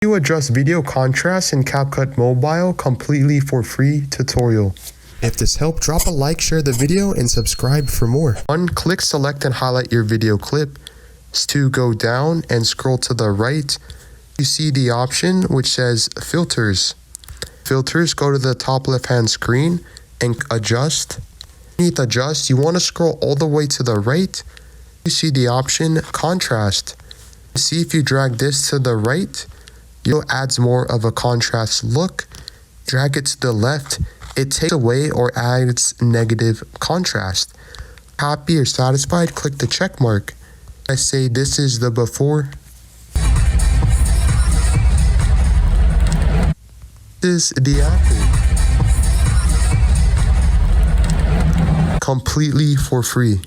You adjust video contrast in Capcut Mobile completely for free tutorial. If this helped, drop a like, share the video, and subscribe for more. 1. Click select and highlight your video clip. 2. Go down and scroll to the right. You see the option which says filters. Filters, go to the top left hand screen and adjust. Beneath adjust, you want to scroll all the way to the right. You see the option contrast. See if you drag this to the right, it adds more of a contrast look. Drag it to the left, it takes away or adds negative contrast. Happy or satisfied, click the check mark. I say this is the before. This is the after. Completely for free.